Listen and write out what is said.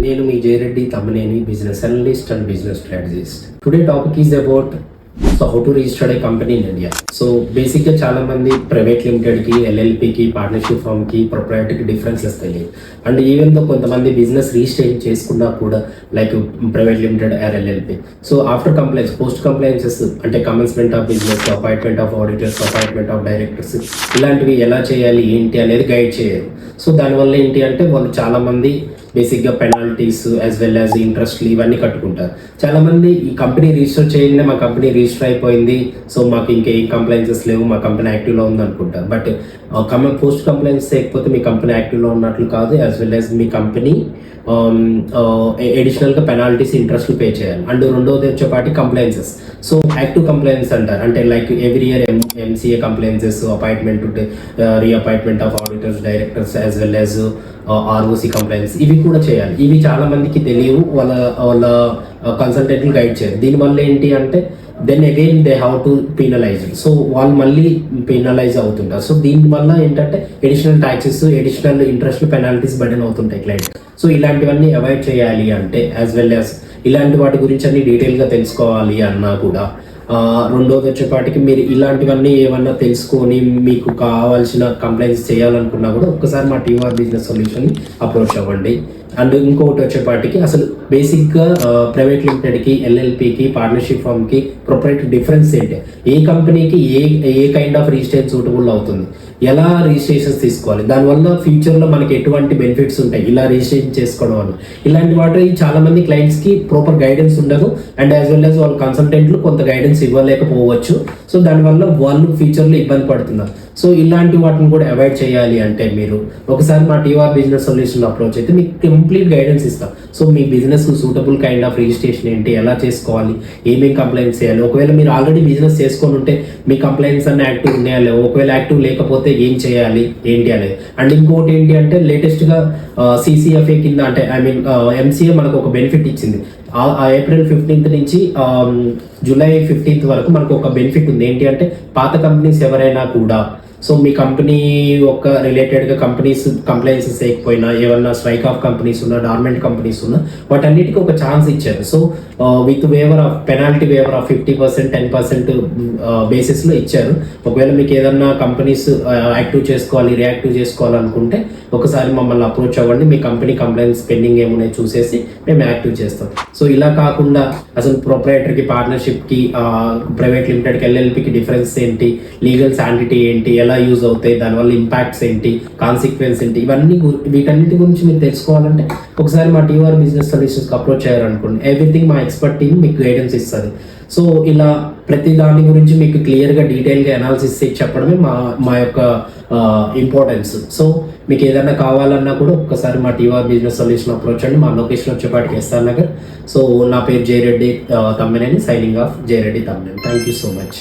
నేను మీ Jayareddy Tammineni business analyst and business strategist. Today topic is about how to register a company in India. So బేసిక్గా చాలా మంది private లిమిటెడ్కి, ఎల్ఎల్పికి, పార్ట్నర్షిప్ ఫామ్కి, ప్రొప్రైటర్కి డిఫరెన్సెస్ తెలియదు. అండ్ ఈవెన్ తో కొంతమంది బిజినెస్ రిజిస్ట్రేషన్ చేసుకున్నా కూడా like private limited or LLP. So after complaints, post compliances అంటే commencement of business, appointment of auditors, appointment of directors, ఇలాంటివి ఎలా చేయాలి ఏంటి అనేది గైడ్ చేయరు. సో దానివల్ల ఏంటి అంటే వాళ్ళు చాలా మంది బేసిక్గా పెనాల్టీస్ యాజ్ వెల్ యాజ్ ఇంట్రెస్ట్లు ఇవన్నీ కట్టుకుంటారు. చాలా మంది ఈ కంపెనీ రిజిస్టర్ చేయగానే మా కంపెనీ రిజిస్టర్ అయిపోయింది, సో మాకు ఇంకేం కంప్లైంట్స్ లేవు, మా కంపెనీ యాక్టివ్లో ఉంది అనుకుంటారు. బట్ పోస్ట్ కంప్లైంట్స్ చేయకపోతే మీ కంపెనీ యాక్టివ్లో ఉన్నట్లు కాదు. యాజ్ వెల్ యాజ్ మీ కంపెనీ అడిషనల్గా పెనాల్టీస్, ఇంట్రెస్ట్లు పే చేయాలి. అండ్ రెండోది వచ్చేపాటి కంప్లైన్సెస్. సో యాక్టివ్ కంప్లైన్స్ అంటారు, అంటే like every year MCA compliances, appointment, reappointment of auditors, directors as well as ROC compliance, ఇవి కూడా చేయాలి. ఇవి చాలా మందికి తెలియవు, వాళ్ళ కన్సల్టెంట్లు గైడ్ చేయరు. దీనివల్ల ఏంటి అంటే then again they have to penalise. So వాళ్ళు మళ్ళీ పీనలైజ్ అవుతుంటారు. సో దీనివల్ల ఏంటంటే additional taxes, additional interest, penalties burden అవుతుంటాయి క్లయింట్. సో ఇలాంటివన్నీ అవాయిడ్ చేయాలి అంటే యాజ్ వెల్ యాజ్ ఇలాంటి వాటి గురించి అన్ని డీటెయిల్గా తెలుసుకోవాలి అన్నా కూడా, రెండోది వచ్చేపాటికి మీరు ఇలాంటివన్నీ ఏమన్నా తెలుసుకొని మీకు కావాల్సిన కంప్లైంట్స్ చేయాలనుకున్నా కూడా ఒక్కసారి మా టీఆర్ బిజినెస్ సొల్యూషన్ని అప్రోచ్ అవ్వండి. అండ్ ఇంకొకటి వచ్చేపాటికి అసలు బేసిక్గా ప్రైవేట్ లిమిటెడ్కి, ఎల్ఎల్పికి, పార్ట్నర్షిప్ ఫామ్కి, ప్రొప్రైటరీ డిఫరెన్స్ ఏంటి, ఏ కంపెనీకి ఏ కైండ్ ఆఫ్ రిజిస్ట్రేషన్ సూటబుల్ అవుతుంది, ఎలా రిజిస్ట్రేషన్స్ తీసుకోవాలి, దానివల్ల ఫ్యూచర్లో మనకి ఎటువంటి బెనిఫిట్స్ ఉంటాయి ఇలా రిజిస్ట్రేషన్ చేసుకోవడం వల్ల, ఇలాంటి వాటి చాలా మంది క్లయింట్స్కి ప్రాపర్ గైడెన్స్ ఉండదు. అండ్ యాజ్ వెల్ యాజ్ వాళ్ళ కన్సల్టెంట్లు కొంత గైడెన్స్ ఇవ్వలేకపోవచ్చు. సో దానివల్ల వాళ్ళు ఫ్యూచర్లో ఇబ్బంది పడుతున్నారు. సో ఇలాంటి వాటిని కూడా అవాయిడ్ చేయాలి అంటే మీరు ఒకసారి మా టీఆర్ బిజినెస్ సొల్యూషన్ అప్రోచ్ అయితే మీకు కంప్లీట్ గైడెన్స్ ఇస్తాం. So me business suitable kind of registration ఏంటి, ఎలా చేసుకోవాలి, ఏమేమి కంప్లైంట్స్ చేయాలి, ఒకవేళ మీరు ఆల్రెడీ బిజినెస్ చేసుకొని ఉంటే మీ కంప్లైంట్స్ అన్ని యాక్టివ్ ఉన్నాయా లేవు, ఒకవేళ యాక్టివ్ లేకపోతే ఏం చేయాలి ఏంటి అనేది. అండ్ ఇంకోటి ఏంటి అంటే లేటెస్ట్గా సిసిఎఫ్ఏ కింద అంటే ఎంసీఏ మనకు ఒక బెనిఫిట్ ఇచ్చింది. ఏప్రిల్ 15th నుంచి జూలై 15th వరకు మనకు ఒక బెనిఫిట్ ఉంది. ఏంటి అంటే పాత కంపెనీస్ ఎవరైనా కూడా, సో మీ కంపెనీ ఒక రిలేటెడ్గా కంప్లైంట్స్ చేయకపోయినా, ఏమన్నా స్ట్రైక్ ఆఫ్ కంపెనీస్ ఉన్నా, డార్మెంట్ కంపెనీస్ ఉన్నా, వాటన్నిటికీ ఒక ఛాన్స్ ఇచ్చారు. So with waiver of penalty waiver of 50%, 10% బేసిస్లో ఇచ్చారు. ఒకవేళ మీకు ఏదన్నా కంపెనీస్ యాక్టివ్ చేసుకోవాలి, రియాక్టివ్ చేసుకోవాలనుకుంటే ఒకసారి మమ్మల్ని అప్రోచ్ అవ్వండి. మీ కంపెనీ కంప్లైంట్స్ పెండింగ్ ఏమున్నాయి చూసేసి మేము యాక్టివ్ చేస్తాం. సో ఇలా కాకుండా అసలు ప్రొప్రైటర్కి, పార్ట్నర్షిప్కి, ప్రైవేట్ లిమిటెడ్కి, ఎల్ఎల్పికి డిఫరెన్స్ ఏంటి, లీగల్ శాంటిటీ ఏంటి, ఎలా యూజ్ అవుతాయి, దానివల్ల ఇంపాక్ట్స్ ఏంటి, కాన్సిక్వెన్స్ ఏంటి, వీటన్నిటి గురించి మీరు తెలుసుకోవాలంటే ఒకసారి మా టీఆర్ బిజినెస్ సొల్యూషన్స్కి అప్రోచ్ అయ్యారనుకోండి. ఎవ్రీథింగ్ మా ఎక్స్పర్ట్ టీమ్ మీకు గైడెన్స్ ఇస్తుంది. సో ఇలా ప్రతి దాని గురించి మీకు క్లియర్గా డీటెయిల్గా అనాలిసిస్ చెప్పడమే మా యొక్క ఇంపార్టెన్స్. సో మీకు ఏదైనా కావాలన్నా కూడా ఒక్కసారి మా టీఆర్ బిజినెస్ సొల్యూషన్ అప్రోచ్ అండి. మా లొకేషన్ వచ్చేపాటికి ఎస్ఆర్ నగర్. సో నా పేరు Jayareddy Tammineni, signing off Jayareddy Tammineni. Thank you so much.